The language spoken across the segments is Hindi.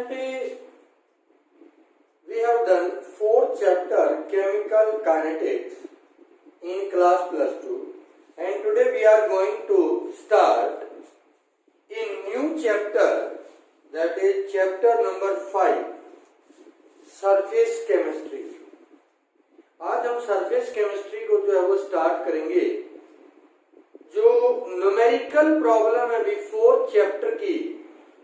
that we have done fourth chapter chemical kinetics in class +2, and today we are going to start in new chapter, that is chapter number 5, surface chemistry. आज हम सरफेस केमिस्ट्री को जो है वो स्टार्ट करेंगे। जो न्यूमेरिकल प्रॉब्लम है अभी फोर्थ चैप्टर की,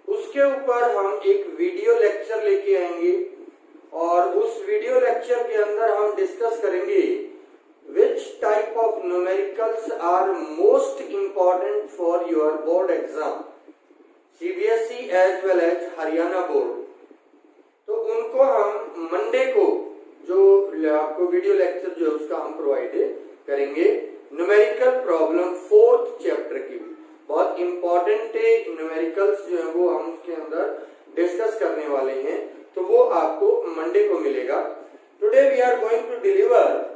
उसके ऊपर हम एक वीडियो लेक्चर लेके आएंगे और उस वीडियो लेक्चर के अंदर हम डिस्कस करेंगे which type of numericals are most important for your board exam, CBSE as well as Haryana board. तो उनको हम मंडे को जो आपको वीडियो लेक्चर जो है उसका हम प्रोवाइड करेंगे। न्यूमेरिकल प्रॉब्लम फोर्थ चैप्टर की बहुत इंपॉर्टेंट न्यूमेरिकल्स जो है वो हम उसके अंदर डिस्कस करने वाले हैं, तो वो आपको मंडे को मिलेगा। Today we are going to deliver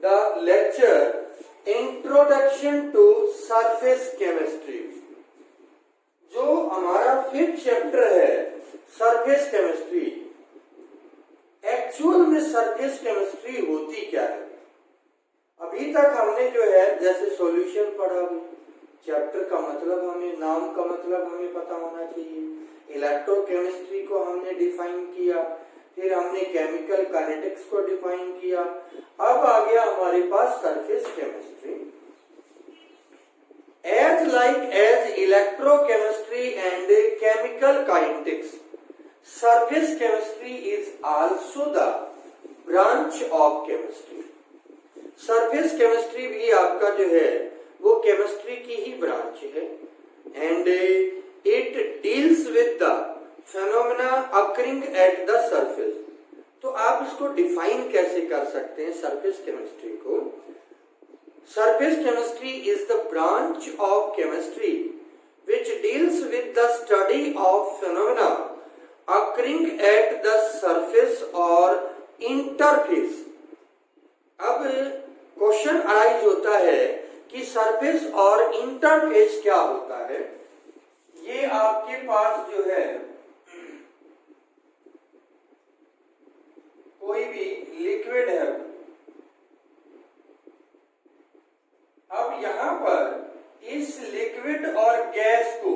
the lecture introduction to surface chemistry. जो हमारा फिफ्थ चैप्टर है सरफेस केमिस्ट्री, एक्चुअल में सरफेस केमिस्ट्री होती क्या है? अभी तक हमने जो है जैसे सॉल्यूशन पढ़ा, चैप्टर का मतलब हमें, नाम का मतलब हमें पता होना चाहिए। इलेक्ट्रोकेमिस्ट्री को हमने डिफाइन किया, फिर हमने केमिकल काइनेटिक्स को डिफाइन किया। अब आ गया हमारे पास surface chemistry. As like as electrochemistry and chemical kinetics, surface chemistry is also the branch of chemistry. Surface chemistry भी आपका जो है वो केमिस्ट्री की ही ब्रांच है, and it deals with the phenomena occurring at the surface. तो आप इसको डिफाइन कैसे कर सकते हैं सरफेस केमिस्ट्री को? Surface chemistry is the branch of chemistry which deals with the study of phenomena occurring at the surface और इंटरफेस। अब क्वेश्चन अराइज होता है कि सरफेस और इंटरफेस क्या होता है। ये आपके पास जो है कोई भी लिक्विड है। अब यहां पर इस लिक्विड और गैस को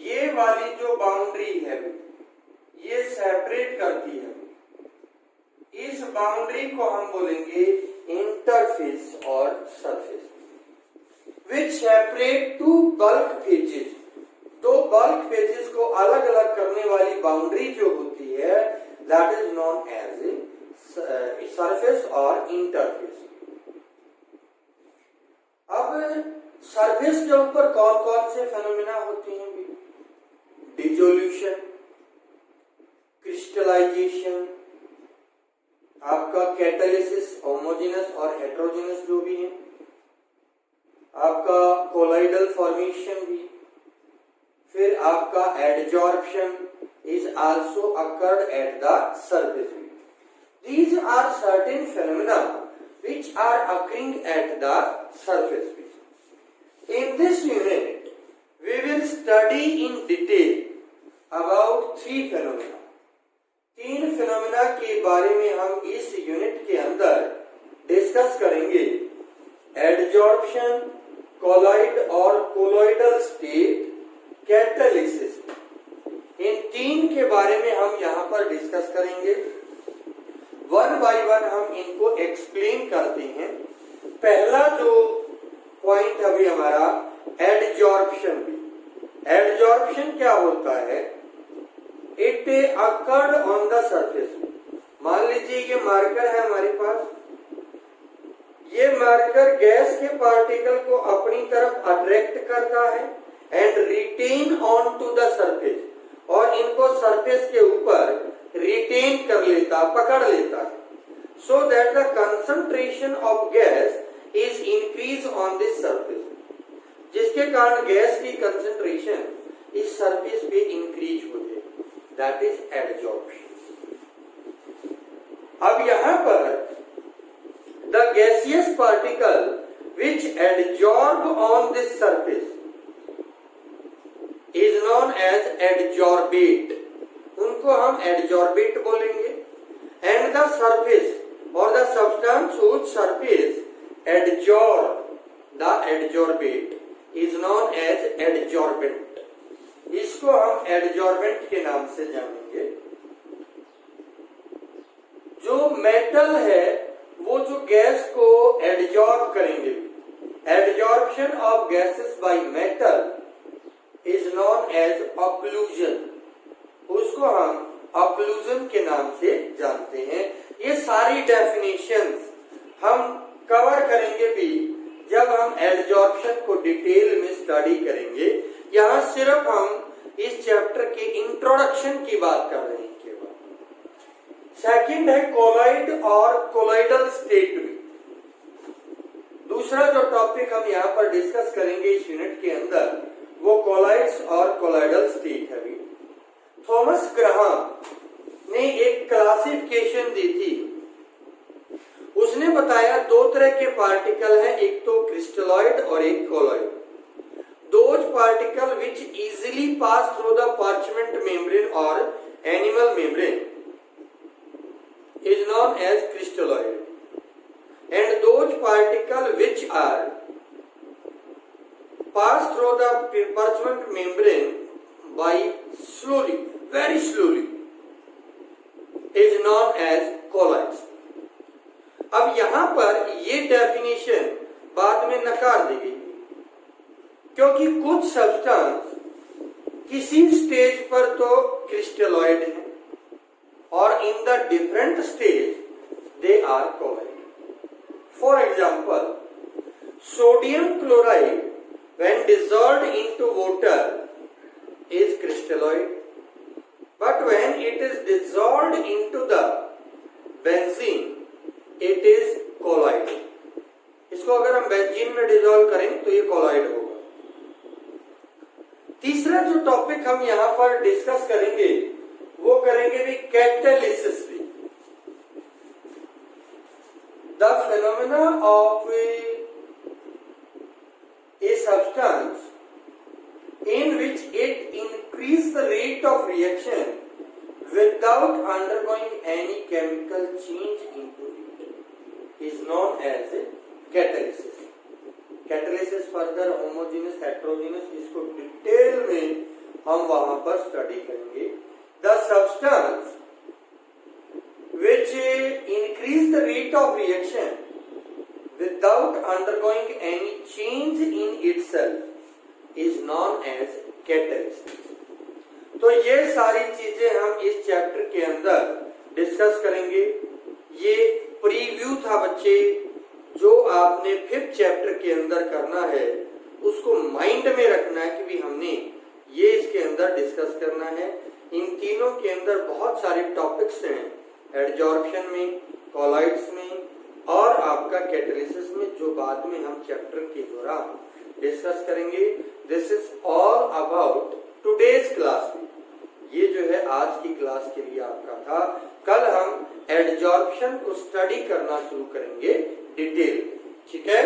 ये वाली जो बाउंड्री है ये सेपरेट करती है। इस बाउंड्री को हम बोलेंगे इंटरफेस और surface, which separate two bulk phases. दो बल्क फेजेस को अलग अलग करने वाली बाउंड्री जो होती है that is known as surface और इंटरफेस। अब सरफेस के ऊपर कौन कौन से फेनोमेना होते हैं? डिसोल्यूशन, क्रिस्टलाइजेशन, आपका कैटालिसिस, होमोजेनस और हेटेरोजेनस जो भी है, आपका कोलाइडल फॉर्मेशन भी, फिर आपका adsorption is also occurred at the surface. These are certain phenomena which are occurring at the surface. In this unit, we will study in detail about three phenomena. तीन phenomena के बारे में हम इस यूनिट के अंदर डिस्कस करेंगे। एडजॉर्प्शन, कोलाइड और कोलोइडल स्टेट, कैटालिसिस। इन तीन के बारे में हम यहाँ पर डिस्कस करेंगे। वन बाय वन हम इनको एक्सप्लेन करते हैं। पहला जो पॉइंट अभी हमारा एडजॉर्प्शन भी। एडजॉर्प्शन क्या होता है? It occurred on the surface. मान लीजिए ये मार्कर है हमारे पास, ये मार्कर गैस के पार्टिकल को अपनी तरफ अट्रैक्ट करता है and retain on to the surface, और इनको सरफेस के ऊपर रिटेन कर लेता, पकड़ लेता है, so that the concentration of gas is increase on this surface, जिसके कारण गैस की कंसंट्रेशन इस सरफेस पे इंक्रीज हो जाए, दैट इज एडजॉर्प्शन। अब यहां पर the gaseous particle which adsorb on this surface is known as adsorbate। उनको हम एडजॉर्बेट बोलेंगे। एंड द सरफेस और the substance which surface adsorb the adsorbate is known as adsorbent. इसको हम एडजॉर्बेंट के नाम से जानेंगे। जो मेटल है वो जो गैस को एडजॉर्ब करेंगे, adsorption of gases by metal is known as occlusion. उसको हम ऑक्लूजन के नाम से जानते हैं। ये सारी डेफिनेशंस हम कवर करेंगे भी जब हम एडजॉर्प्शन को डिटेल में स्टडी करेंगे। यहां सिर्फ हम इस चैप्टर के इंट्रोडक्शन की बात कर रहे हैं केवल। सेकंड है कोलॉइड और कोलॉइडल स्टेट भी। दूसरा जो टॉपिक हम यहाँ पर डिस्कस करेंगे इस यूनिट के अंदर वो कोलॉइड्स और कोलॉइडल स्टेट है भी। थॉमस ग्राहम ने एक क्लासिफिकेशन दी थी। उसने बताया दो तरह के पार्टिकल हैं, एक तो क्रिस्टलॉइड और एक colloid. Those particle which easily pass through the parchment membrane और animal membrane is known as crystalloid and those particles which are pass through the parchment membrane by slowly, very slowly is known as colloids। अब यहां पर ये डेफिनेशन बाद में नकार दी गई क्योंकि कुछ सब्सटेंस किसी स्टेज पर तो क्रिस्टलॉइड है और in the different stage they are colloid. For example, sodium chloride when dissolved into water is crystalloid, but when it is dissolved into the benzene, it is colloid। इसको अगर हम बेंजीन में डिसॉल्व करें तो ये कोलॉइड होगा। तीसरा जो टॉपिक हम यहाँ पर डिस्कस करेंगे वो करेंगे भी कैटालिसिस भी। The phenomena of a substance in which it increases the rate of reaction without undergoing any chemical change into it is known as catalysis। Catalysis further homogeneous, heterogeneous, इसको डिटेल में हम वहां पर स्टडी करेंगे। The substance which increase the rate of reaction without undergoing any change in itself is known as catalyst। तो ये सारी चीजें हम इस चैप्टर के अंदर डिस्कस करेंगे। ये प्रीव्यू था बच्चे, जो आपने 5th चैप्टर के अंदर करना है उसको माइंड में रखना है कि भी हमने ये इसके अंदर डिस्कस करना है। इन तीनों के अंदर बहुत सारे टॉपिक्स हैं, एडजॉर्प्शन में, कोलॉइड्स में और आपका कैटालिसिस में, जो बाद में हम चैप्टर के दौरान डिस्कस करेंगे। This is all about today's class. ये जो है आज की क्लास के लिए आपका था। कल हम एडजॉर्प्शन को स्टडी करना शुरू करेंगे डिटेल। ठीक है।